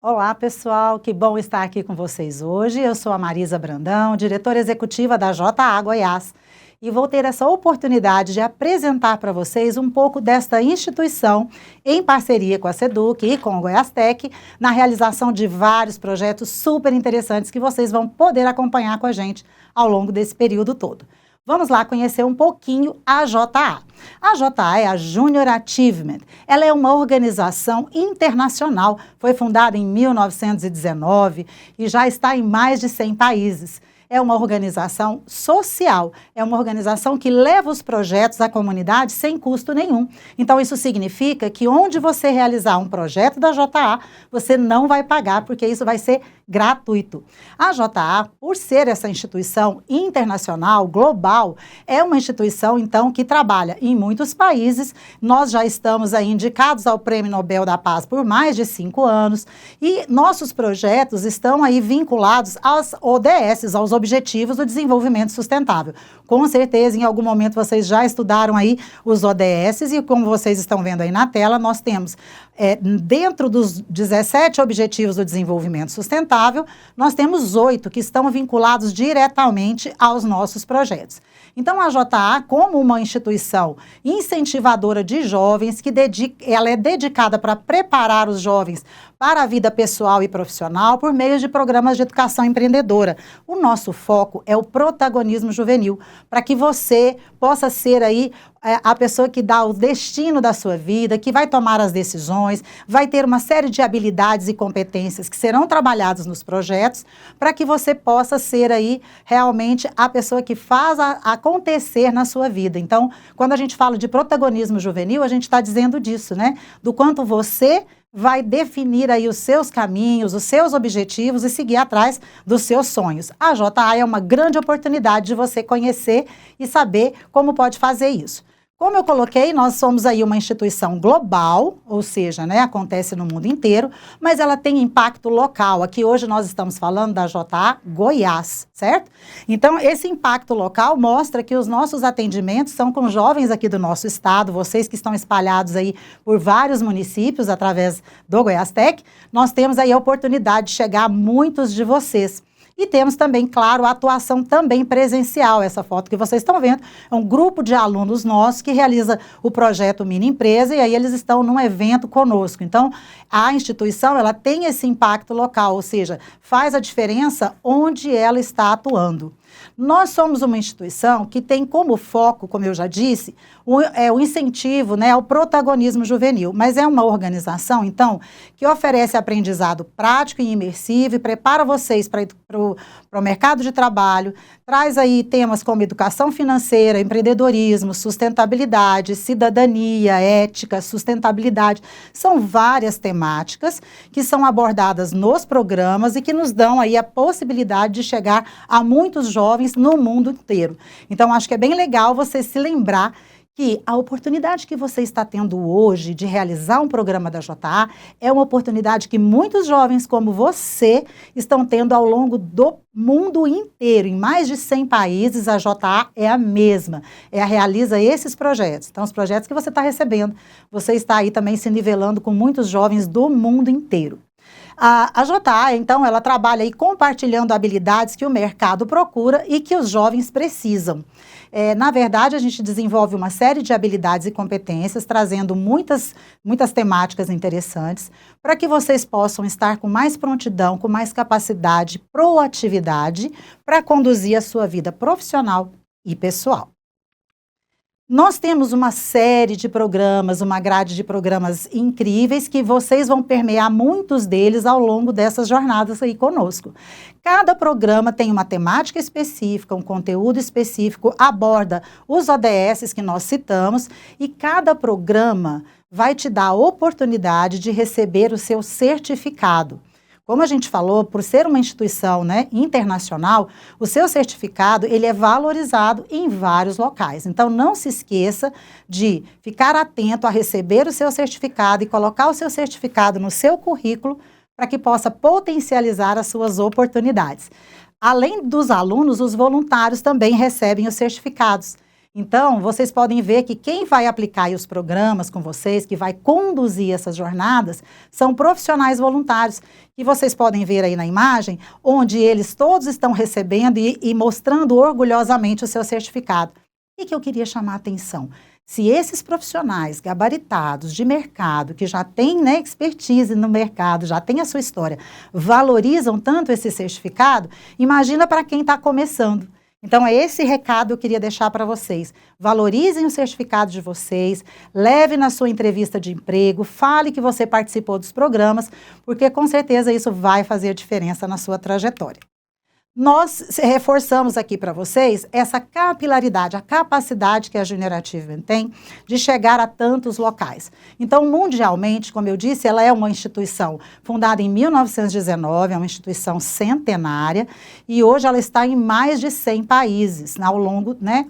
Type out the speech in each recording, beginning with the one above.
Olá, pessoal, que bom estar aqui com vocês hoje. Eu sou a Marisa Brandão, diretora executiva da JA Goiás, e vou ter essa oportunidade de apresentar para vocês um pouco desta instituição em parceria com a SEDUC e com o Goiás-Tec, na realização de vários projetos super interessantes que vocês vão poder acompanhar com a gente ao longo desse período todo. Vamos lá conhecer um pouquinho a JA. A JA é a Junior Achievement. Ela é uma organização internacional, foi fundada em 1919 e já está em mais de 100 países. É uma organização social, é uma organização que leva os projetos à comunidade sem custo nenhum. Então, isso significa que onde você realizar um projeto da JA, você não vai pagar, porque isso vai ser gratuito. A JA, por ser essa instituição internacional, global, é uma instituição, então, que trabalha em muitos países. Nós já estamos aí indicados ao Prêmio Nobel da Paz por mais de 5 anos e nossos projetos estão aí vinculados às ODS, aos Objetivos do Desenvolvimento Sustentável. Com certeza, em algum momento, vocês já estudaram aí os ODS e, como vocês estão vendo aí na tela, nós temos, dentro dos 17 Objetivos do Desenvolvimento Sustentável, nós temos 8 que estão vinculados diretamente aos nossos projetos. Então, a JA, como uma instituição incentivadora de jovens, ela é dedicada para preparar os jovens para a vida pessoal e profissional por meio de programas de educação empreendedora. O nosso foco é o protagonismo juvenil, para que você possa ser aí a pessoa que dá o destino da sua vida, que vai tomar as decisões, vai ter uma série de habilidades e competências que serão trabalhadas nos projetos, para que você possa ser aí realmente a pessoa que faz acontecer na sua vida. Então, quando a gente fala de protagonismo juvenil, a gente está dizendo disso, né? Do quanto você vai definir aí os seus caminhos, os seus objetivos e seguir atrás dos seus sonhos. A JA é uma grande oportunidade de você conhecer e saber como pode fazer isso. Como eu coloquei, nós somos aí uma instituição global, ou seja, né, acontece no mundo inteiro, mas ela tem impacto local. Aqui hoje nós estamos falando da JA Goiás, certo? Então, esse impacto local mostra que os nossos atendimentos são com jovens aqui do nosso estado, vocês que estão espalhados aí por vários municípios através do Goiás-Tec, nós temos aí a oportunidade de chegar a muitos de vocês. E temos também, claro, a atuação também presencial. Essa foto que vocês estão vendo é um grupo de alunos nossos que realiza o projeto Mini Empresa e aí eles estão num evento conosco. Então, a instituição, ela tem esse impacto local, ou seja, faz a diferença onde ela está atuando. Nós somos uma instituição que tem como foco, como eu já disse, o incentivo, né, ao protagonismo juvenil, mas é uma organização, então, que oferece aprendizado prático e imersivo e prepara vocês para o mercado de trabalho, traz aí temas como educação financeira, empreendedorismo, sustentabilidade, cidadania, ética, sustentabilidade. São várias temáticas que são abordadas nos programas e que nos dão aí a possibilidade de chegar a muitos jovens no mundo inteiro. Então, acho que é bem legal você se lembrar que a oportunidade que você está tendo hoje de realizar um programa da JA é uma oportunidade que muitos jovens como você estão tendo ao longo do mundo inteiro. Em mais de 100 países, a JA é a mesma, realiza esses projetos. Então, os projetos que você está recebendo, você está aí também se nivelando com muitos jovens do mundo inteiro. A JA, então, ela trabalha aí compartilhando habilidades que o mercado procura e que os jovens precisam. Na verdade, a gente desenvolve uma série de habilidades e competências, trazendo muitas temáticas interessantes, para que vocês possam estar com mais prontidão, com mais capacidade, proatividade, para conduzir a sua vida profissional e pessoal. Nós temos uma série de programas, uma grade de programas incríveis que vocês vão permear muitos deles ao longo dessas jornadas aí conosco. Cada programa tem uma temática específica, um conteúdo específico, aborda os ODS que nós citamos e cada programa vai te dar a oportunidade de receber o seu certificado. Como a gente falou, por ser uma instituição, né, internacional, o seu certificado ele é valorizado em vários locais. Então, não se esqueça de ficar atento a receber o seu certificado e colocar o seu certificado no seu currículo para que possa potencializar as suas oportunidades. Além dos alunos, os voluntários também recebem os certificados. Então, vocês podem ver que quem vai aplicar aí os programas com vocês, que vai conduzir essas jornadas, são profissionais voluntários, que vocês podem ver aí na imagem, onde eles todos estão recebendo e mostrando orgulhosamente o seu certificado. O que eu queria chamar a atenção? Se esses profissionais gabaritados de mercado, que já têm, né, expertise no mercado, já têm a sua história, valorizam tanto esse certificado, imagina para quem está começando. Então, é esse recado que eu queria deixar para vocês. Valorizem o certificado de vocês, leve na sua entrevista de emprego, fale que você participou dos programas, porque com certeza isso vai fazer diferença na sua trajetória. Nós reforçamos aqui para vocês essa capilaridade, a capacidade que a Junior Achievement tem de chegar a tantos locais. Então, mundialmente, como eu disse, ela é uma instituição fundada em 1919, é uma instituição centenária, e hoje ela está em mais de 100 países, ao longo, né,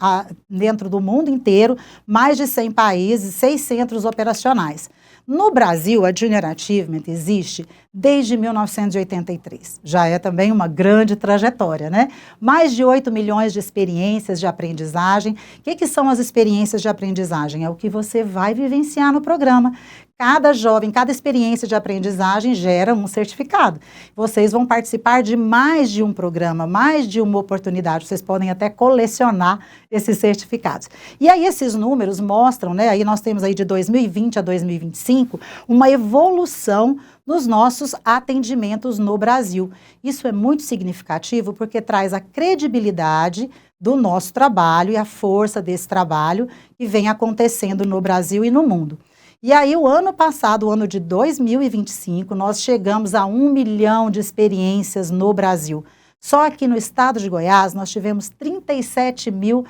dentro do mundo inteiro, mais de 100 países, 6 centros operacionais. No Brasil, a Junior Achievement existe desde 1983. Já é também uma grande trajetória, né? Mais de 8 milhões de experiências de aprendizagem. O que são as experiências de aprendizagem? É o que você vai vivenciar no programa. Cada jovem, cada experiência de aprendizagem gera um certificado. Vocês vão participar de mais de um programa, mais de uma oportunidade. Vocês podem até colecionar esses certificados. E aí esses números mostram, né? Aí nós temos aí de 2020 a 2025 uma evolução nos nossos atendimentos no Brasil. Isso é muito significativo porque traz a credibilidade do nosso trabalho e a força desse trabalho que vem acontecendo no Brasil e no mundo. E aí, o ano passado, o ano de 2025, nós chegamos a 1 milhão de experiências no Brasil. Só aqui no estado de Goiás, nós tivemos 37 mil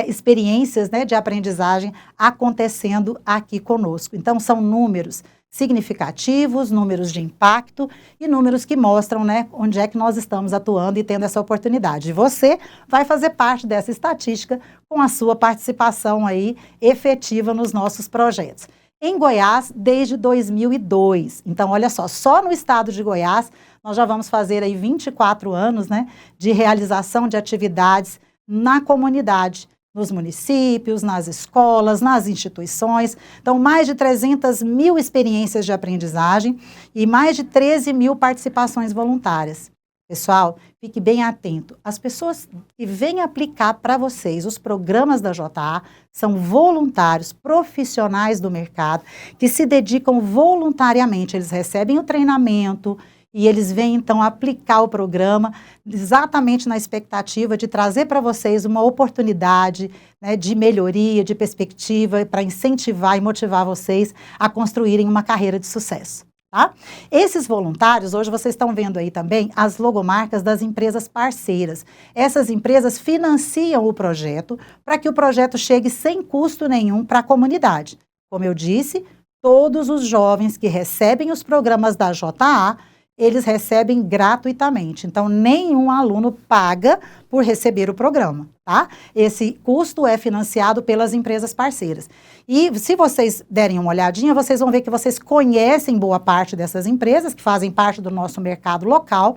experiências, né, de aprendizagem acontecendo aqui conosco. Então, são números significativos, números de impacto e números que mostram, né, onde é que nós estamos atuando e tendo essa oportunidade. E você vai fazer parte dessa estatística com a sua participação aí efetiva nos nossos projetos. Em Goiás, desde 2002. Então, olha só no estado de Goiás, nós já vamos fazer aí 24 anos, né, de realização de atividades na comunidade, nos municípios, nas escolas, nas instituições. Então, mais de 300 mil experiências de aprendizagem e mais de 13 mil participações voluntárias. Pessoal, fique bem atento. As pessoas que vêm aplicar para vocês os programas da JA são voluntários, profissionais do mercado, que se dedicam voluntariamente. Eles recebem o treinamento e eles vêm, então, aplicar o programa exatamente na expectativa de trazer para vocês uma oportunidade, né, de melhoria, de perspectiva, para incentivar e motivar vocês a construírem uma carreira de sucesso. Tá? Esses voluntários, hoje vocês estão vendo aí também as logomarcas das empresas parceiras. Essas empresas financiam o projeto para que o projeto chegue sem custo nenhum para a comunidade. Como eu disse, todos os jovens que recebem os programas da JA, eles recebem gratuitamente. Então, nenhum aluno paga por receber o programa, tá? Esse custo é financiado pelas empresas parceiras. E se vocês derem uma olhadinha, vocês vão ver que vocês conhecem boa parte dessas empresas, que fazem parte do nosso mercado local,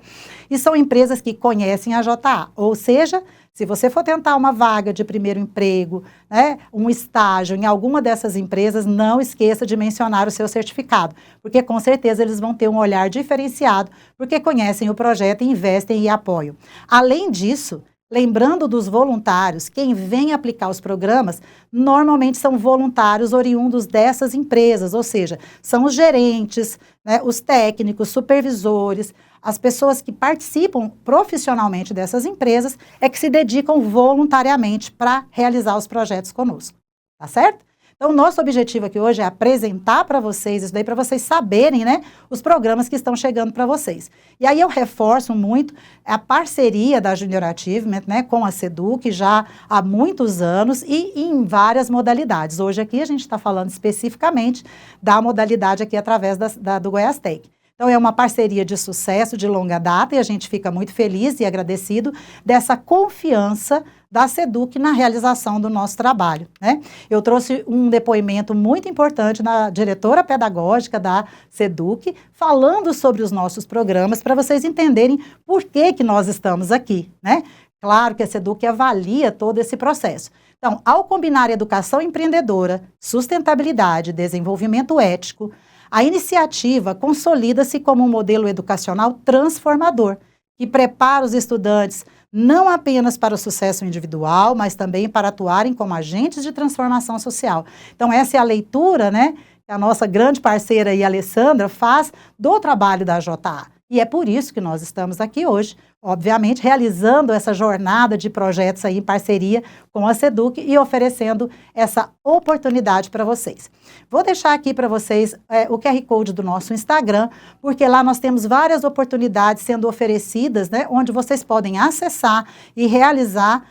e são empresas que conhecem a JA. Ou seja, se você for tentar uma vaga de primeiro emprego, né, um estágio em alguma dessas empresas, não esqueça de mencionar o seu certificado, porque com certeza eles vão ter um olhar diferenciado, porque conhecem o projeto e investem e apoiam. Além disso, lembrando dos voluntários, quem vem aplicar os programas, normalmente são voluntários oriundos dessas empresas, ou seja, são os gerentes, né, os técnicos, supervisores, as pessoas que participam profissionalmente dessas empresas é que se dedicam voluntariamente para realizar os projetos conosco, tá certo? Então, o nosso objetivo aqui hoje é apresentar para vocês isso daí, para vocês saberem, né, os programas que estão chegando para vocês. E aí eu reforço muito a parceria da Junior Achievement, né, com a SEDUC já há muitos anos e em várias modalidades. Hoje aqui a gente está falando especificamente da modalidade aqui através do Goiás Tech. Então, é uma parceria de sucesso, de longa data, e a gente fica muito feliz e agradecido dessa confiança da SEDUC na realização do nosso trabalho, né? Eu trouxe um depoimento muito importante da diretora pedagógica da SEDUC, falando sobre os nossos programas, para vocês entenderem por que nós estamos aqui, né? Claro que a Seduc avalia todo esse processo. Então, ao combinar educação empreendedora, sustentabilidade e desenvolvimento ético, a iniciativa consolida-se como um modelo educacional transformador, que prepara os estudantes não apenas para o sucesso individual, mas também para atuarem como agentes de transformação social. Então, essa é a leitura, né, que a nossa grande parceira aí, Alessandra, faz do trabalho da JA. E é por isso que nós estamos aqui hoje, obviamente, realizando essa jornada de projetos aí em parceria com a Seduc e oferecendo essa oportunidade para vocês. Vou deixar aqui para vocês o QR Code do nosso Instagram, porque lá nós temos várias oportunidades sendo oferecidas, né, onde vocês podem acessar e realizar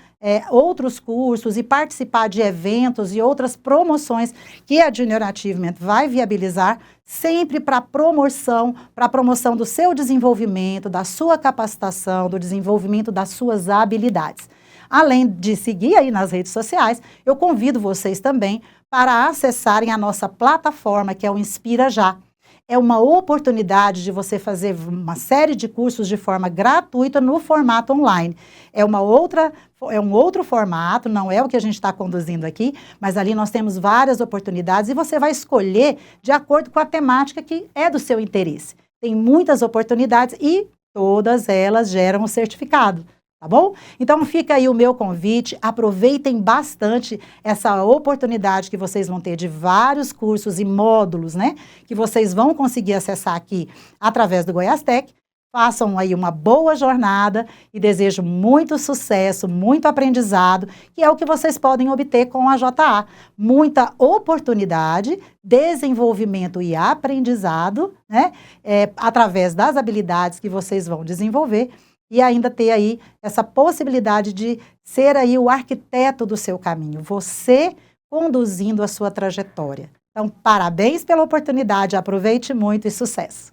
outros cursos e participar de eventos e outras promoções que a Junior Achievement vai viabilizar, sempre para promoção do seu desenvolvimento, da sua capacitação, do desenvolvimento das suas habilidades. Além de seguir aí nas redes sociais, eu convido vocês também para acessarem a nossa plataforma, que é o Inspira Já. É uma oportunidade de você fazer uma série de cursos de forma gratuita no formato online. É um outro formato, não é o que a gente está conduzindo aqui, mas ali nós temos várias oportunidades e você vai escolher de acordo com a temática que é do seu interesse. Tem muitas oportunidades e todas elas geram um certificado. Tá bom? Então fica aí o meu convite, aproveitem bastante essa oportunidade que vocês vão ter de vários cursos e módulos, né? Que vocês vão conseguir acessar aqui através do Goiás Tech. Façam aí uma boa jornada e desejo muito sucesso, muito aprendizado, que é o que vocês podem obter com a JA. Muita oportunidade, desenvolvimento e aprendizado, né? Através das habilidades que vocês vão desenvolver. E ainda ter aí essa possibilidade de ser aí o arquiteto do seu caminho, você conduzindo a sua trajetória. Então, parabéns pela oportunidade, aproveite muito e sucesso!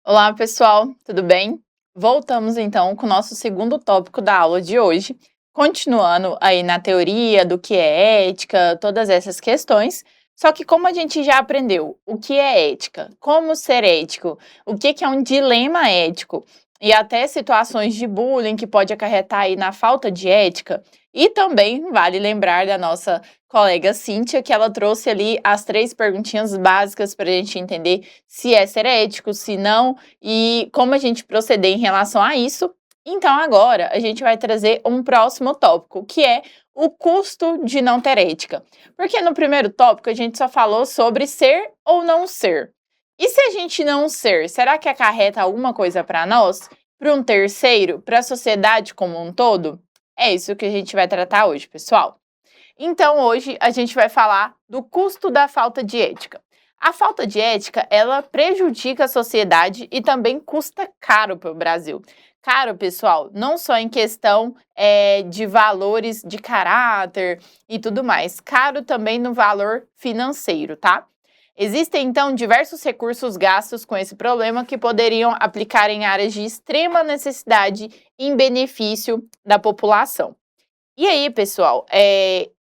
Olá, pessoal, tudo bem? Voltamos então com o nosso segundo tópico da aula de hoje, continuando aí na teoria do que é ética, todas essas questões. Só que como a gente já aprendeu o que é ética, como ser ético, o que é um dilema ético e até situações de bullying que pode acarretar aí na falta de ética, e também vale lembrar da nossa colega Cíntia, que ela trouxe ali as 3 perguntinhas básicas para a gente entender se é ser ético, se não, e como a gente proceder em relação a isso. Então agora a gente vai trazer um próximo tópico, que é o custo de não ter ética. Porque no primeiro tópico a gente só falou sobre ser ou não ser. E se a gente não ser, será que acarreta alguma coisa para nós? Para um terceiro? Para a sociedade como um todo? É isso que a gente vai tratar hoje, pessoal. Então hoje a gente vai falar do custo da falta de ética. A falta de ética, ela prejudica a sociedade e também custa caro para o Brasil. Caro, pessoal, não só em questão de valores de caráter e tudo mais, caro também no valor financeiro, tá? Existem, então, diversos recursos gastos com esse problema que poderiam aplicar em áreas de extrema necessidade em benefício da população. E aí, pessoal,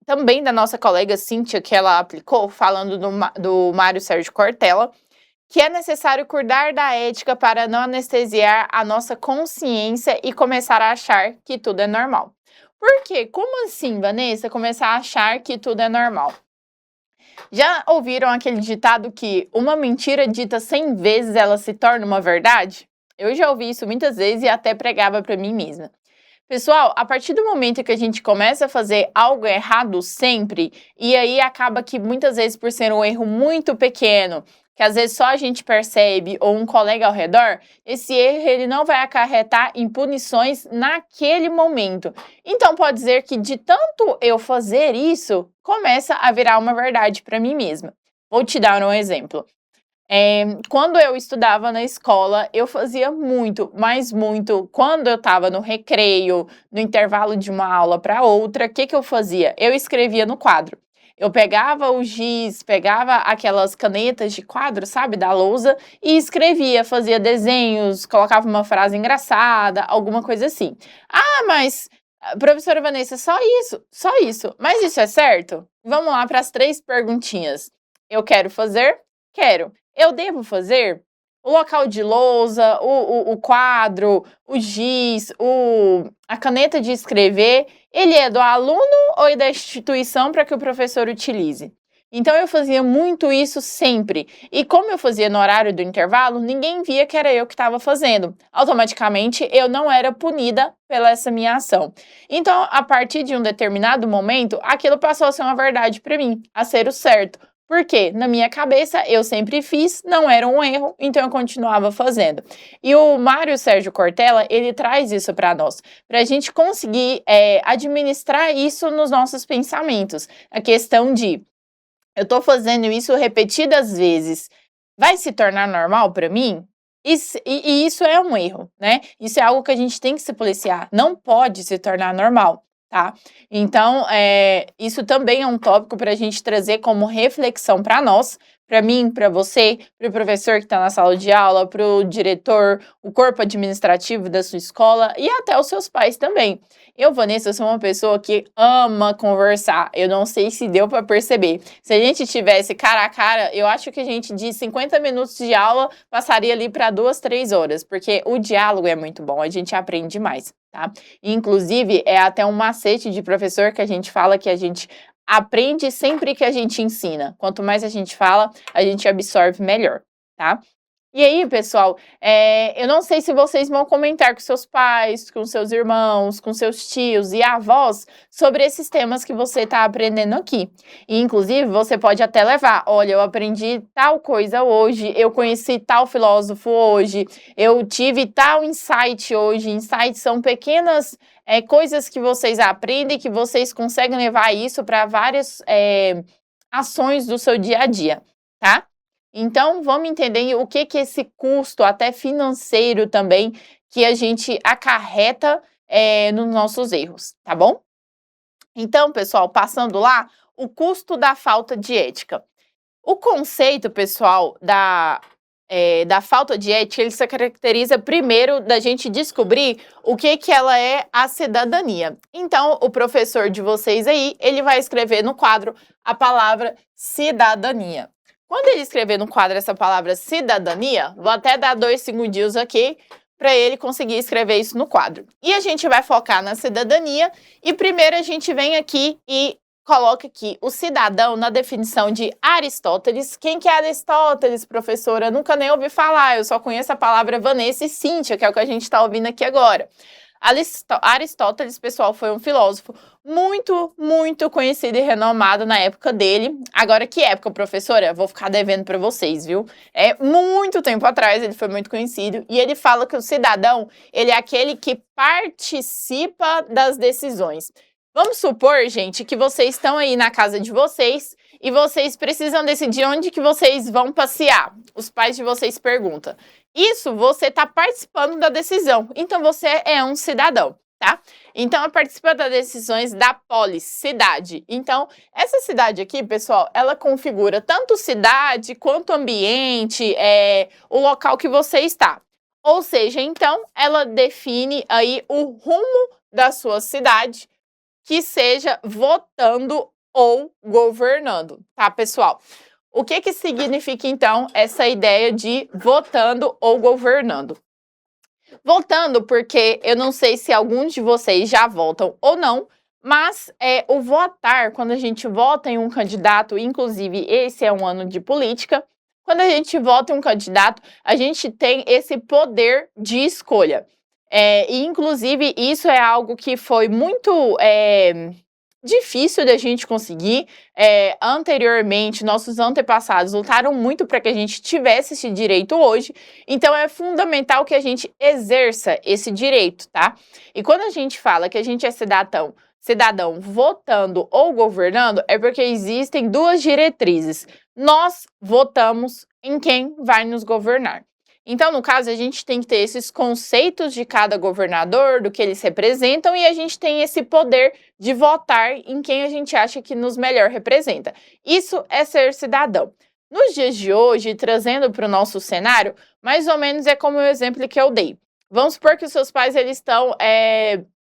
também da nossa colega Cíntia, que ela aplicou, falando do Mário Sérgio Cortella, que é necessário cuidar da ética para não anestesiar a nossa consciência e começar a achar que tudo é normal. Por quê? Como assim, Vanessa, começar a achar que tudo é normal? Já ouviram aquele ditado que uma mentira dita 100 vezes ela se torna uma verdade? Eu já ouvi isso muitas vezes e até pregava para mim mesma. Pessoal, a partir do momento que a gente começa a fazer algo errado sempre, e aí acaba que muitas vezes por ser um erro muito pequeno, que às vezes só a gente percebe ou um colega ao redor, esse erro ele não vai acarretar em punições naquele momento. Então pode dizer que de tanto eu fazer isso, começa a virar uma verdade para mim mesma. Vou te dar um exemplo. Quando eu estudava na escola, eu fazia muito, mas muito. Quando eu estava no recreio, no intervalo de uma aula para outra, o que eu fazia? Eu escrevia no quadro. Eu pegava o giz, pegava aquelas canetas de quadro, sabe, da lousa, e escrevia, fazia desenhos, colocava uma frase engraçada, alguma coisa assim. Ah, mas, professora Vanessa, só isso, só isso. Mas isso é certo? Vamos lá para as 3 perguntinhas. Eu quero fazer? Quero. Eu devo fazer? o local de lousa, o quadro, o giz, a caneta de escrever, ele é do aluno ou é da instituição para que o professor utilize? Então, eu fazia muito isso sempre. E como eu fazia no horário do intervalo, ninguém via que era eu que estava fazendo. Automaticamente, eu não era punida pela essa minha ação. Então, a partir de um determinado momento, aquilo passou a ser uma verdade para mim, a ser o certo. Porque, na minha cabeça, eu sempre fiz, não era um erro, então eu continuava fazendo. E o Mário Sérgio Cortella, ele traz isso para nós, para a gente conseguir administrar isso nos nossos pensamentos. A questão de eu estou fazendo isso repetidas vezes, vai se tornar normal para mim? E isso é um erro, né? Isso é algo que a gente tem que se policiar. Não pode se tornar normal, tá? Então, isso também é um tópico para a gente trazer como reflexão para nós, para mim, para você, para o professor que está na sala de aula, para o diretor, o corpo administrativo da sua escola e até os seus pais também. Eu, Vanessa, sou uma pessoa que ama conversar. Eu não sei se deu para perceber. Se a gente tivesse cara a cara, eu acho que a gente de 50 minutos de aula passaria ali para 2, 3 horas, porque o diálogo é muito bom, a gente aprende mais, tá? Inclusive, é até um macete de professor que a gente fala que a gente aprende sempre que a gente ensina. Quanto mais a gente fala, a gente absorve melhor, tá? E aí, pessoal, eu não sei se vocês vão comentar com seus pais, com seus irmãos, com seus tios e avós sobre esses temas que você está aprendendo aqui. E, inclusive, você pode até levar, olha, eu aprendi tal coisa hoje, eu conheci tal filósofo hoje, eu tive tal insight hoje. Insights são pequenas coisas que vocês aprendem, que vocês conseguem levar isso para várias ações do seu dia a dia, tá? Então, vamos entender o que é esse custo, até financeiro também, que a gente acarreta nos nossos erros, tá bom? Então, pessoal, passando lá, o custo da falta de ética. O conceito, pessoal, da falta de ética, ele se caracteriza primeiro da gente descobrir o que ela é a cidadania. Então, o professor de vocês aí, ele vai escrever no quadro a palavra cidadania. Quando ele escrever no quadro essa palavra cidadania, vou até dar 2 segundinhos aqui para ele conseguir escrever isso no quadro. E a gente vai focar na cidadania e primeiro a gente vem aqui e coloca aqui o cidadão na definição de Aristóteles. Quem que é Aristóteles, professora? Eu nunca nem ouvi falar, eu só conheço a palavra Vanessa e Cíntia, que é o que a gente está ouvindo aqui agora. Aristóteles, pessoal, foi um filósofo muito, muito conhecido e renomado na época dele. Agora, que época, professora? Vou ficar devendo para vocês, viu? Muito tempo atrás ele foi muito conhecido e ele fala que o cidadão, ele é aquele que participa das decisões. Vamos supor, gente, que vocês estão aí na casa de vocês e vocês precisam decidir onde que vocês vão passear. Os pais de vocês perguntam. Isso você está participando da decisão, então você é um cidadão, tá? Então, participa das decisões da polis, cidade. Então, essa cidade aqui, pessoal, ela configura tanto cidade quanto ambiente, o local que você está. Ou seja, então, ela define aí o rumo da sua cidade, que seja votando ou governando, tá, pessoal? O que significa, então, essa ideia de votando ou governando? Votando porque eu não sei se alguns de vocês já votam ou não, mas o votar, quando a gente vota em um candidato, inclusive esse é um ano de política, quando a gente vota em um candidato, a gente tem esse poder de escolha. E, inclusive, isso é algo que foi muito difícil da gente conseguir. Anteriormente, nossos antepassados lutaram muito para que a gente tivesse esse direito hoje, então é fundamental que a gente exerça esse direito, tá? E quando a gente fala que a gente é cidadão votando ou governando, é porque existem 2 diretrizes. Nós votamos em quem vai nos governar. Então, no caso, a gente tem que ter esses conceitos de cada governador, do que eles representam, e a gente tem esse poder de votar em quem a gente acha que nos melhor representa. Isso é ser cidadão. Nos dias de hoje, trazendo para o nosso cenário, mais ou menos é como o exemplo que eu dei. Vamos supor que os seus pais eles estão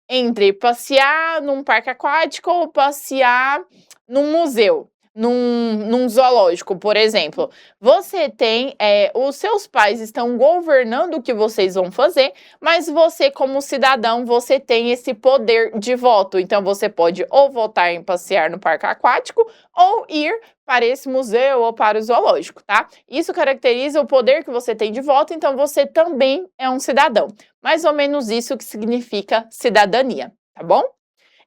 entre passear num parque aquático ou passear num museu. num zoológico, por exemplo. Você tem, os seus pais estão governando o que vocês vão fazer, mas você, como cidadão, você tem esse poder de voto. Então, você pode ou votar em passear no parque aquático ou ir para esse museu ou para o zoológico, tá? Isso caracteriza o poder que você tem de voto, então você também é um cidadão. Mais ou menos isso que significa cidadania, tá bom?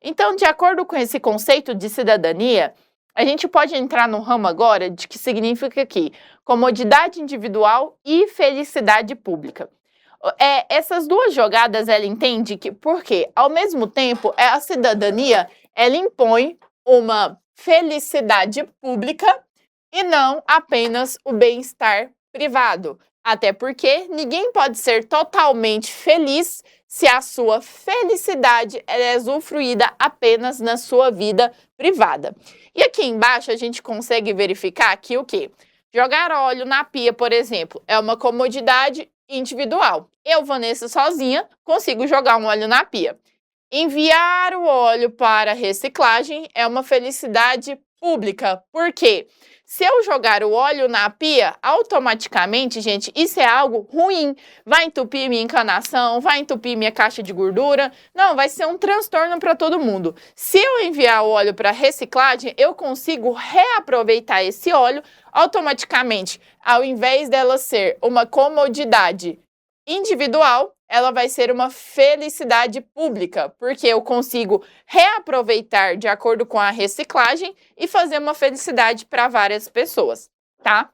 Então, de acordo com esse conceito de cidadania, a gente pode entrar no ramo agora de que significa aqui comodidade individual e felicidade pública. Essas duas jogadas ela entende que, porque ao mesmo tempo a cidadania ela impõe uma felicidade pública e não apenas o bem-estar privado. Até porque ninguém pode ser totalmente feliz se a sua felicidade é usufruída apenas na sua vida privada. E aqui embaixo a gente consegue verificar que o quê? Jogar óleo na pia, por exemplo, é uma comodidade individual. Eu, Vanessa, sozinha, consigo jogar um óleo na pia. Enviar o óleo para reciclagem é uma felicidade pública. Por quê? Se eu jogar o óleo na pia, automaticamente, gente, isso é algo ruim. Vai entupir minha encanação, vai entupir minha caixa de gordura. Não, vai ser um transtorno para todo mundo. Se eu enviar o óleo para reciclagem, eu consigo reaproveitar esse óleo automaticamente. Ao invés dela ser uma comodidade individual, ela vai ser uma felicidade pública, porque eu consigo reaproveitar de acordo com a reciclagem e fazer uma felicidade para várias pessoas, tá?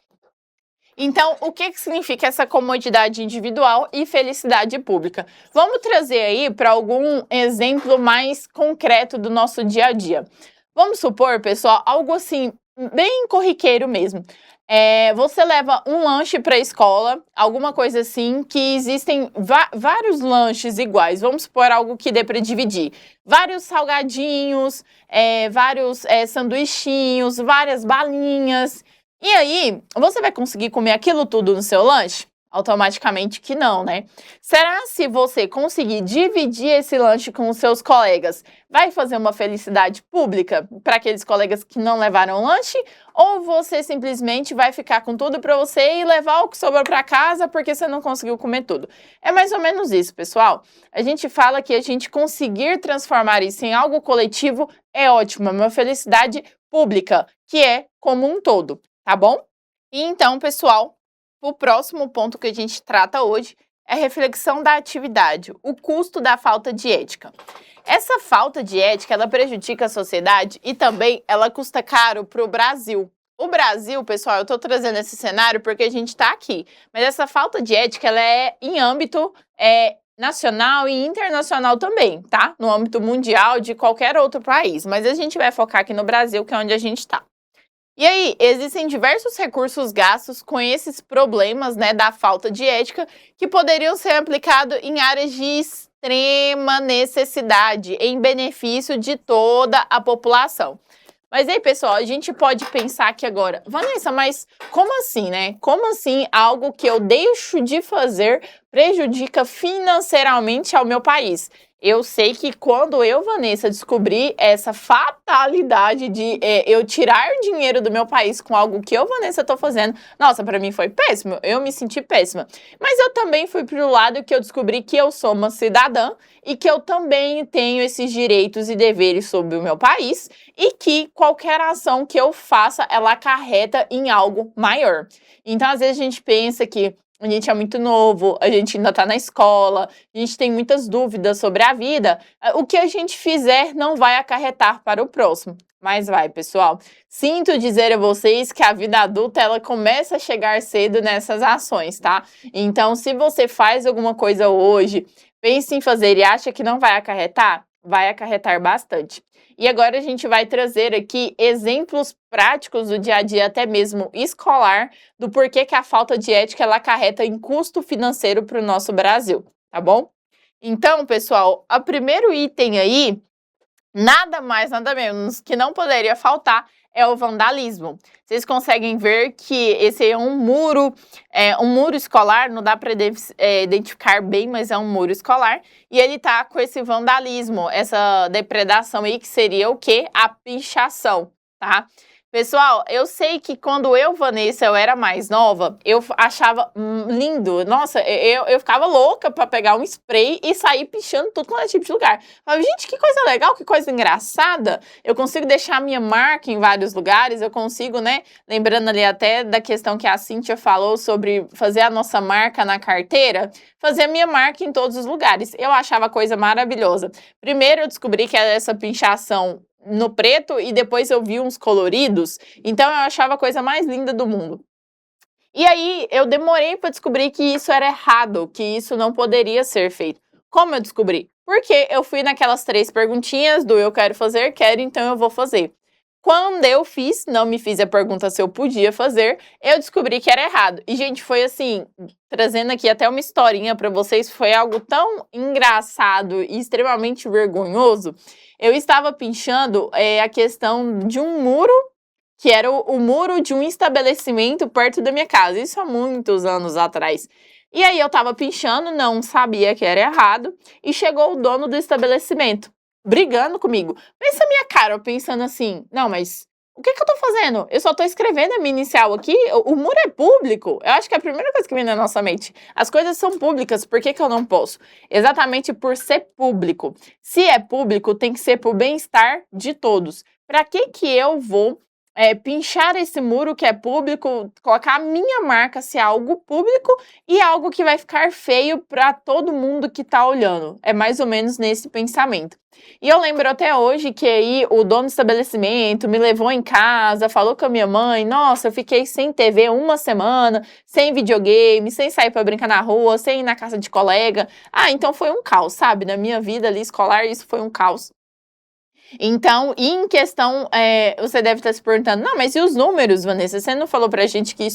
Então, o que significa essa comodidade individual e felicidade pública? Vamos trazer aí para algum exemplo mais concreto do nosso dia a dia. Vamos supor, pessoal, algo assim, bem corriqueiro mesmo. Você leva um lanche para a escola, alguma coisa assim, que existem vários lanches iguais. Vamos supor algo que dê para dividir. Vários salgadinhos, vários sanduichinhos, várias balinhas. E aí, você vai conseguir comer aquilo tudo no seu lanche? Automaticamente que não, né? Será se você conseguir dividir esse lanche com os seus colegas, vai fazer uma felicidade pública para aqueles colegas que não levaram lanche? Ou você simplesmente vai ficar com tudo para você e levar o que sobrou para casa porque você não conseguiu comer tudo? É mais ou menos isso, pessoal. A gente fala que a gente conseguir transformar isso em algo coletivo é ótimo, é uma felicidade pública, que é como um todo, tá bom? E então, pessoal, o próximo ponto que a gente trata hoje é a reflexão da atividade, o custo da falta de ética. Essa falta de ética, ela prejudica a sociedade e também ela custa caro para o Brasil. O Brasil, pessoal, eu estou trazendo esse cenário porque a gente está aqui, mas essa falta de ética, ela é em âmbito nacional e internacional também, tá? No âmbito mundial de qualquer outro país, mas a gente vai focar aqui no Brasil, que é onde a gente está. E aí, existem diversos recursos gastos com esses problemas, né, da falta de ética, que poderiam ser aplicados em áreas de extrema necessidade, em benefício de toda a população. Mas aí, pessoal, a gente pode pensar aqui agora, Vanessa, mas como assim, né? Como assim algo que eu deixo de fazer prejudica financeiramente ao meu país? Eu sei que quando eu, Vanessa, descobri essa fatalidade de eu tirar dinheiro do meu país com algo que eu, Vanessa, tô fazendo, nossa, pra mim foi péssimo, eu me senti péssima. Mas eu também fui pro lado que eu descobri que eu sou uma cidadã e que eu também tenho esses direitos e deveres sobre o meu país e que qualquer ação que eu faça, ela acarreta em algo maior. Então, às vezes a gente pensa que a gente é muito novo, a gente ainda está na escola, a gente tem muitas dúvidas sobre a vida. O que a gente fizer não vai acarretar para o próximo. Mas vai, pessoal. Sinto dizer a vocês que a vida adulta, ela começa a chegar cedo nessas ações, tá? Então, se você faz alguma coisa hoje, pense em fazer e acha que não vai acarretar bastante. E agora a gente vai trazer aqui exemplos práticos do dia a dia, até mesmo escolar, do porquê que a falta de ética ela acarreta em custo financeiro para o nosso Brasil, tá bom? Então, pessoal, o primeiro item aí, nada mais, nada menos que não poderia faltar é o vandalismo. Vocês conseguem ver que esse é um muro escolar, não dá para identificar bem, mas é um muro escolar, e ele tá com esse vandalismo, essa depredação aí, que seria o quê? A pichação, tá? Pessoal, eu sei que quando eu, Vanessa, eu era mais nova, eu achava lindo. Nossa, eu ficava louca pra pegar um spray e sair pichando tudo quanto é tipo de lugar. Falei, gente, que coisa legal, que coisa engraçada. Eu consigo deixar a minha marca em vários lugares, eu consigo, né? Lembrando ali até da questão que a Cíntia falou sobre fazer a nossa marca na carteira, fazer a minha marca em todos os lugares. Eu achava a coisa maravilhosa. Primeiro eu descobri que era essa pinchação no preto e depois eu vi uns coloridos, então eu achava a coisa mais linda do mundo. E aí eu demorei para descobrir que isso era errado, que isso não poderia ser feito. Como eu descobri? Porque eu fui naquelas 3 perguntinhas do eu quero fazer, quero, então eu vou fazer. Quando eu fiz, não me fiz a pergunta se eu podia fazer, eu descobri que era errado. E, gente, foi assim, trazendo aqui até uma historinha para vocês, foi algo tão engraçado e extremamente vergonhoso. Eu estava pinchando a questão de um muro, que era o muro de um estabelecimento perto da minha casa, isso há muitos anos atrás. E aí eu estava pinchando, não sabia que era errado, e chegou o dono do estabelecimento, brigando comigo. Pensa a minha cara, eu pensando assim, não, mas o que eu tô fazendo? Eu só tô escrevendo a minha inicial aqui, o muro é público. Eu acho que é a primeira coisa que vem na nossa mente. As coisas são públicas, por que eu não posso? Exatamente por ser público. Se é público, tem que ser pro bem-estar de todos. Pra que eu vou pinchar esse muro que é público, colocar a minha marca se é algo público e algo que vai ficar feio para todo mundo que tá olhando? É mais ou menos nesse pensamento. E eu lembro até hoje que aí o dono do estabelecimento me levou em casa, falou com a minha mãe, nossa, eu fiquei sem TV uma semana, sem videogame, sem sair para brincar na rua, sem ir na casa de colega. Ah, então foi um caos, sabe? Na minha vida ali escolar, isso foi um caos. Então, em questão, você deve estar se perguntando, não, mas e os números, Vanessa? Você não falou pra gente que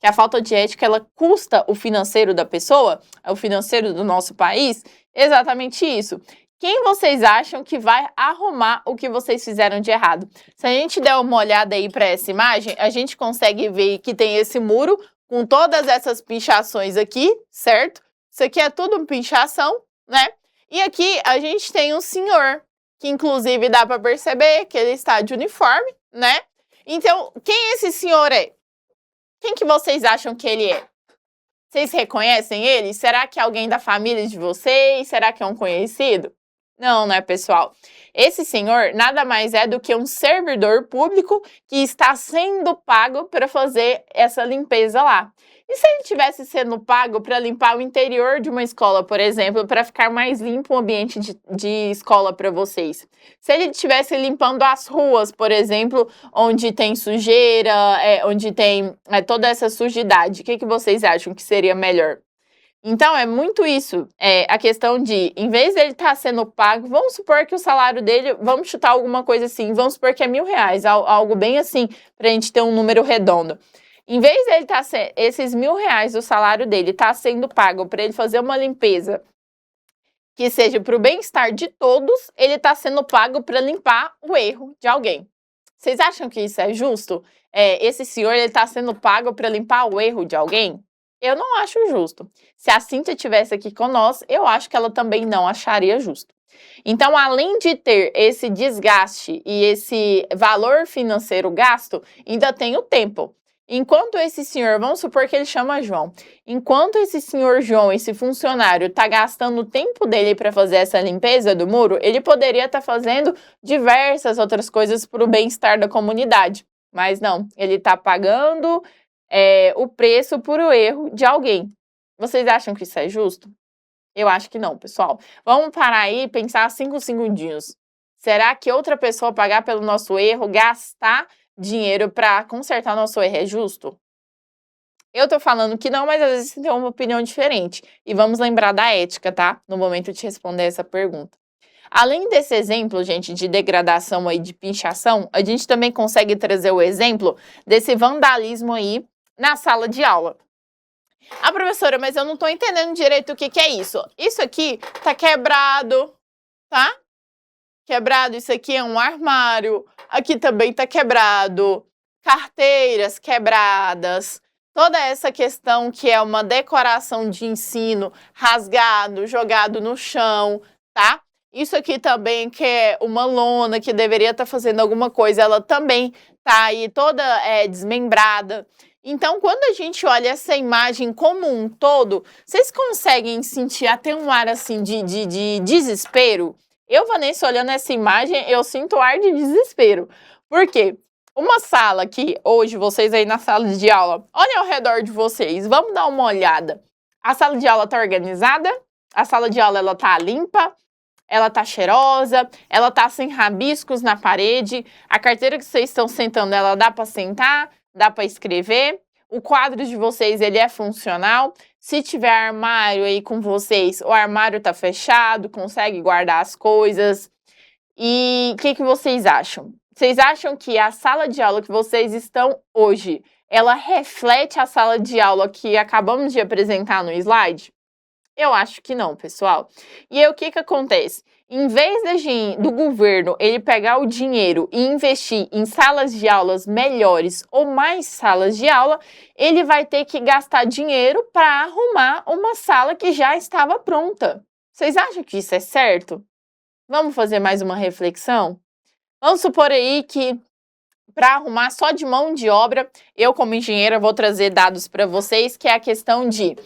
a falta de ética, ela custa o financeiro da pessoa, o financeiro do nosso país? Exatamente isso. Quem vocês acham que vai arrumar o que vocês fizeram de errado? Se a gente der uma olhada aí para essa imagem, a gente consegue ver que tem esse muro com todas essas pinchações aqui, certo? Isso aqui é tudo uma pinchação, né? E aqui a gente tem um senhor, que inclusive dá para perceber que ele está de uniforme, né? Então, quem esse senhor é? Quem que vocês acham que ele é? Vocês reconhecem ele? Será que é alguém da família de vocês? Será que é um conhecido? Não, né, pessoal? Esse senhor nada mais é do que um servidor público que está sendo pago para fazer essa limpeza lá. E se ele tivesse sendo pago para limpar o interior de uma escola, por exemplo, para ficar mais limpo o ambiente de escola para vocês? Se ele estivesse limpando as ruas, por exemplo, onde tem sujeira, onde tem toda essa sujidade, o que vocês acham que seria melhor? Então, é muito isso, a questão de, em vez dele estar sendo pago, vamos supor que o salário dele, vamos chutar alguma coisa assim, vamos supor que é R$1.000, algo bem assim, para a gente ter um número redondo. Em vez dele esses R$1.000 do salário dele tá sendo pago para ele fazer uma limpeza que seja para o bem-estar de todos, ele está sendo pago para limpar o erro de alguém. Vocês acham que isso é justo? Esse senhor está sendo pago para limpar o erro de alguém? Eu não acho justo. Se a Cíntia estivesse aqui com nós, eu acho que ela também não acharia justo. Então, além de ter esse desgaste e esse valor financeiro gasto, ainda tem o tempo. Enquanto esse senhor, vamos supor que ele chama João, enquanto esse senhor João, esse funcionário, está gastando o tempo dele para fazer essa limpeza do muro, ele poderia estar fazendo diversas outras coisas para o bem-estar da comunidade. Mas não, ele está pagando o preço por o erro de alguém. Vocês acham que isso é justo? Eu acho que não, pessoal. Vamos parar aí e pensar 5 segundinhos. Será que outra pessoa pagar pelo nosso erro, gastar dinheiro para consertar nosso erro é justo? Eu tô falando que não, mas às vezes tem uma opinião diferente. E vamos lembrar da ética, tá? No momento de responder essa pergunta. Além desse exemplo, gente, de degradação aí, de pinchação, a gente também consegue trazer o exemplo desse vandalismo aí na sala de aula. Ah, professora, mas eu não tô entendendo direito o que é isso. Isso aqui tá quebrado, tá? Quebrado, isso aqui é um armário, aqui também tá quebrado, carteiras quebradas, toda essa questão que é uma decoração de ensino rasgado, jogado no chão, tá? Isso aqui também, que é uma lona que deveria estar fazendo alguma coisa, ela também tá aí toda desmembrada. Então, quando a gente olha essa imagem como um todo, vocês conseguem sentir até um ar assim de desespero? Eu, Vanessa, olhando essa imagem, eu sinto ar de desespero. Por quê? Uma sala que hoje, vocês aí na sala de aula, olhem ao redor de vocês, vamos dar uma olhada. A sala de aula está organizada? A sala de aula ela tá limpa? Ela tá cheirosa, ela tá sem rabiscos na parede, a carteira que vocês estão sentando, ela dá para sentar, dá para escrever, o quadro de vocês, ele é funcional, se tiver armário aí com vocês, o armário tá fechado, consegue guardar as coisas. E o que vocês acham? Vocês acham que a sala de aula que vocês estão hoje, ela reflete a sala de aula que acabamos de apresentar no slide? Eu acho que não, pessoal. E aí, o que acontece? Em vez do governo ele pegar o dinheiro e investir em salas de aulas melhores ou mais salas de aula, ele vai ter que gastar dinheiro para arrumar uma sala que já estava pronta. Vocês acham que isso é certo? Vamos fazer mais uma reflexão? Vamos supor aí que para arrumar só de mão de obra, eu como engenheira vou trazer dados para vocês, que é a questão de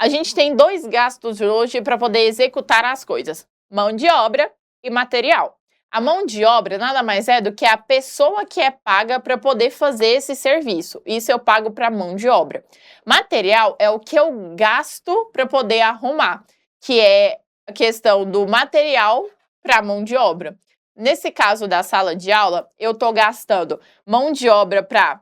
a gente tem 2 gastos hoje para poder executar as coisas: mão de obra e material. A mão de obra nada mais é do que a pessoa que é paga para poder fazer esse serviço. Isso eu pago para mão de obra. Material é o que eu gasto para poder arrumar, que é a questão do material para mão de obra. Nesse caso da sala de aula, eu estou gastando mão de obra para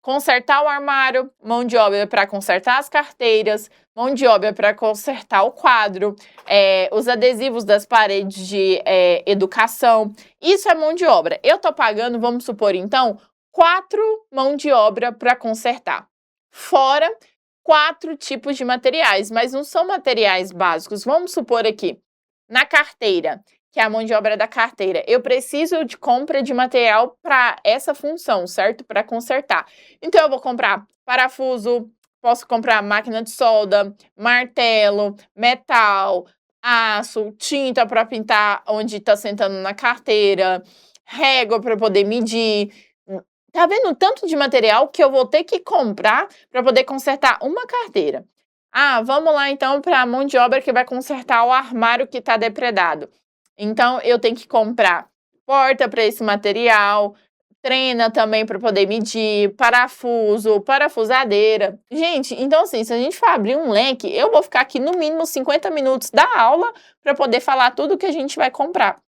consertar o armário, mão de obra para consertar as carteiras, mão de obra para consertar o quadro, os adesivos das paredes de educação. Isso é mão de obra. Eu estou pagando, vamos supor então, 4 mão de obra para consertar. Fora 4 tipos de materiais, mas não são materiais básicos. Vamos supor aqui, na carteira, que é a mão de obra da carteira, eu preciso de compra de material para essa função, certo? Para consertar. Então, eu vou comprar parafuso, posso comprar máquina de solda, martelo, metal, aço, tinta para pintar onde está sentando na carteira, régua para poder medir. Tá vendo o tanto de material que eu vou ter que comprar para poder consertar uma carteira? Ah, vamos lá então para a mão de obra que vai consertar o armário que está depredado. Então, eu tenho que comprar porta para esse material, trena também para poder medir, parafuso, parafusadeira. Gente, então assim, se a gente for abrir um leque, eu vou ficar aqui no mínimo 50 minutos da aula para poder falar tudo que a gente vai comprar.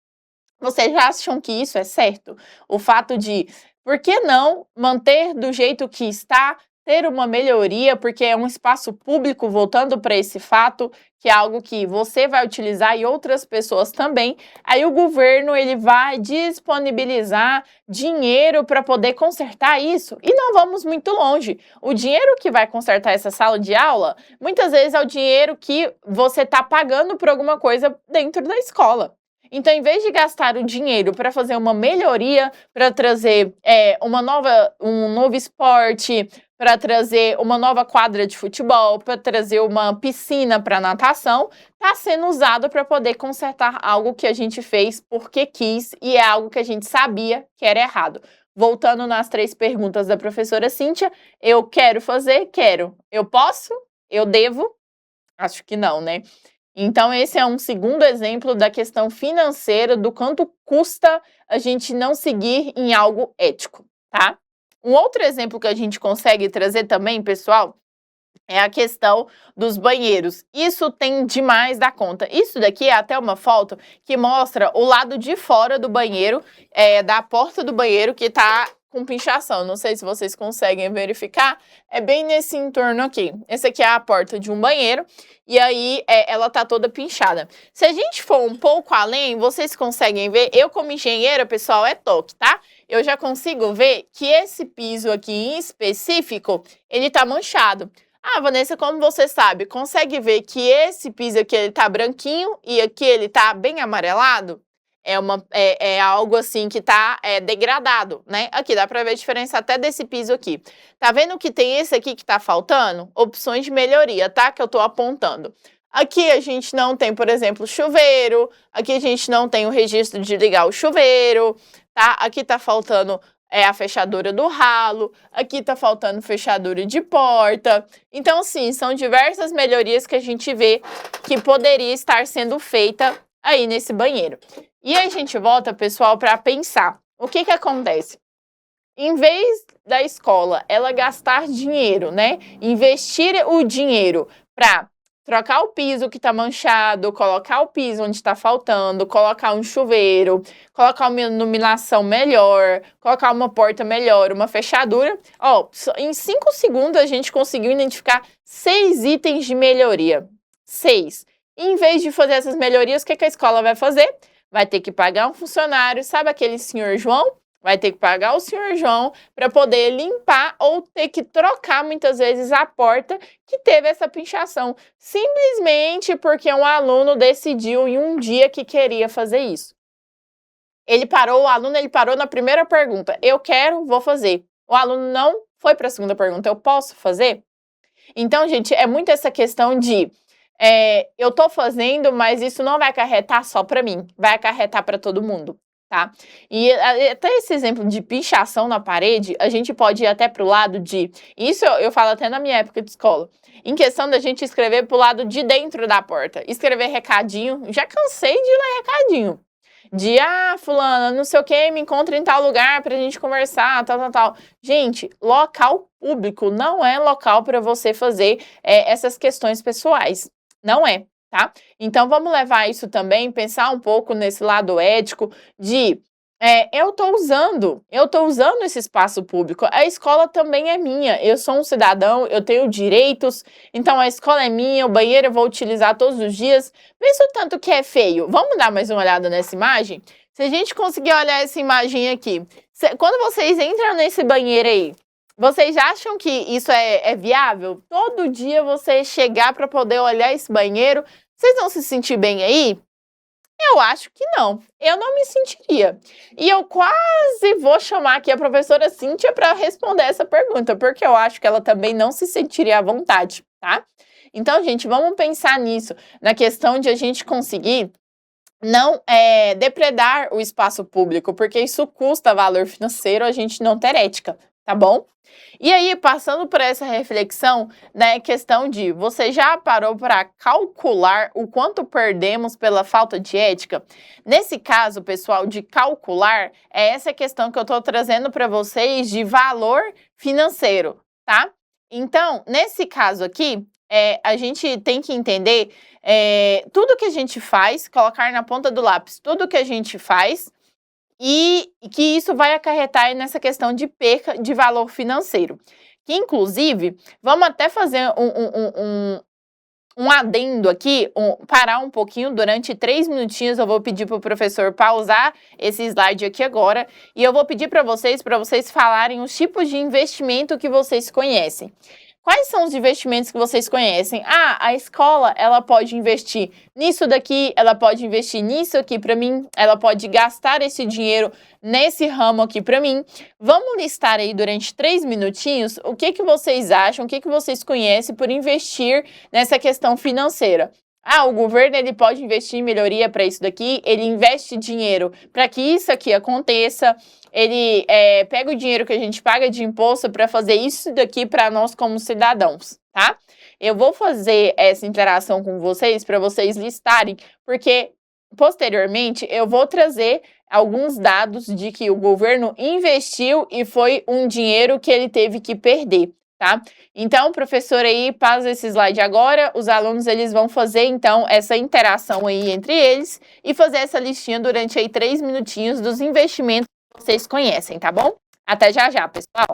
Vocês já acham que isso é certo? O fato de, por que não manter do jeito que está, ter uma melhoria, porque é um espaço público, voltando para esse fato, que é algo que você vai utilizar e outras pessoas também, aí o governo ele vai disponibilizar dinheiro para poder consertar isso. E não vamos muito longe. O dinheiro que vai consertar essa sala de aula, muitas vezes é o dinheiro que você está pagando por alguma coisa dentro da escola. Então, em vez de gastar o dinheiro para fazer uma melhoria, para trazer um novo esporte, para trazer uma nova quadra de futebol, para trazer uma piscina para natação, está sendo usado para poder consertar algo que a gente fez porque quis e é algo que a gente sabia que era errado. Voltando nas 3 perguntas da professora Cíntia, eu quero fazer? Quero. Eu posso? Eu devo? Acho que não, né? Então, esse é um segundo exemplo da questão financeira, do quanto custa a gente não seguir em algo ético, tá? Um outro exemplo que a gente consegue trazer também, pessoal, é a questão dos banheiros. Isso tem demais da conta. Isso daqui é até uma foto que mostra o lado de fora do banheiro, da porta do banheiro que tá com pinchação. Não sei se vocês conseguem verificar. É bem nesse entorno aqui. Esse aqui é a porta de um banheiro e aí ela tá toda pinchada. Se a gente for um pouco além, vocês conseguem ver, eu como engenheira, pessoal, é toque, tá? Eu já consigo ver que esse piso aqui em específico, ele tá manchado. Ah, Vanessa, como você sabe, consegue ver que esse piso aqui ele tá branquinho e aqui ele tá bem amarelado? É algo assim que tá degradado, né? Aqui dá pra ver a diferença até desse piso aqui. Tá vendo que tem esse aqui que tá faltando? Opções de melhoria, tá? Que eu tô apontando. Aqui a gente não tem, por exemplo, chuveiro, aqui a gente não tem o registro de ligar o chuveiro, tá? Aqui tá faltando a fechadura do ralo, aqui tá faltando fechadura de porta. Então, assim, são diversas melhorias que a gente vê que poderia estar sendo feita aí nesse banheiro. E aí a gente volta, pessoal, para pensar. O que acontece? Em vez da escola ela gastar dinheiro, né? Investir o dinheiro para trocar o piso que está manchado, colocar o piso onde está faltando, colocar um chuveiro, colocar uma iluminação melhor, colocar uma porta melhor, uma fechadura. Ó, em 5 segundos a gente conseguiu identificar 6 itens de melhoria. 6. Em vez de fazer essas melhorias, o que a escola vai fazer? Vai ter que pagar um funcionário, sabe aquele senhor João? Vai ter que pagar o senhor João para poder limpar ou ter que trocar muitas vezes a porta que teve essa pinchação, simplesmente porque um aluno decidiu em um dia que queria fazer isso. O aluno parou na primeira pergunta, eu quero, vou fazer. O aluno não foi para a segunda pergunta, eu posso fazer? Então, gente, é muito essa questão de eu estou fazendo, mas isso não vai acarretar só para mim, vai acarretar para todo mundo. Tá? E até esse exemplo de pichação na parede, a gente pode ir até para o lado de... Isso eu falo até na minha época de escola. Em questão da gente escrever para o lado de dentro da porta. Escrever recadinho. Já cansei de ler recadinho. De, fulana, não sei o que, me encontra em tal lugar pra gente conversar, tal. Gente, local público não é local para você fazer essas questões pessoais. Não é. Tá? Então, vamos levar isso também, pensar um pouco nesse lado ético de eu tô usando esse espaço público, a escola também é minha, eu sou um cidadão, eu tenho direitos, então a escola é minha, o banheiro eu vou utilizar todos os dias. Pensa o tanto que é feio. Vamos dar mais uma olhada nessa imagem? Se a gente conseguir olhar essa imagem aqui, quando vocês entram nesse banheiro aí, vocês acham que isso é viável? Todo dia você chegar para poder olhar esse banheiro, vocês vão se sentir bem aí? Eu acho que não. Eu não me sentiria. E eu quase vou chamar aqui a professora Cíntia para responder essa pergunta, porque eu acho que ela também não se sentiria à vontade, tá? Então, gente, vamos pensar nisso, na questão de a gente conseguir não depredar o espaço público, porque isso custa valor financeiro, a gente não ter ética, tá bom? E aí, passando por essa reflexão, né, questão de você já parou para calcular o quanto perdemos pela falta de ética? Nesse caso, pessoal, de calcular, é essa questão que eu estou trazendo para vocês de valor financeiro, tá? Então, nesse caso aqui, a gente tem que entender tudo que a gente faz, colocar na ponta do lápis tudo que a gente faz, e que isso vai acarretar nessa questão de perca de valor financeiro. Que, inclusive, vamos até fazer um adendo aqui, parar um pouquinho durante 3 minutinhos. Eu vou pedir para o professor pausar esse slide aqui agora e eu vou pedir para vocês falarem os tipos de investimento que vocês conhecem. Quais são os investimentos que vocês conhecem? A escola, ela pode investir nisso daqui, ela pode investir nisso aqui para mim, ela pode gastar esse dinheiro nesse ramo aqui para mim. Vamos listar aí durante 3 minutinhos o que vocês acham, o que vocês conhecem por investir nessa questão financeira. O governo ele pode investir em melhoria para isso daqui, ele investe dinheiro para que isso aqui aconteça, ele pega o dinheiro que a gente paga de imposto para fazer isso daqui para nós como cidadãos, tá? Eu vou fazer essa interação com vocês para vocês listarem, porque posteriormente eu vou trazer alguns dados de que o governo investiu e foi um dinheiro que ele teve que perder. Tá? Então, professor aí, pausa esse slide agora, os alunos eles vão fazer então essa interação aí entre eles e fazer essa listinha durante aí 3 minutinhos dos investimentos que vocês conhecem, tá bom? Até já já, pessoal!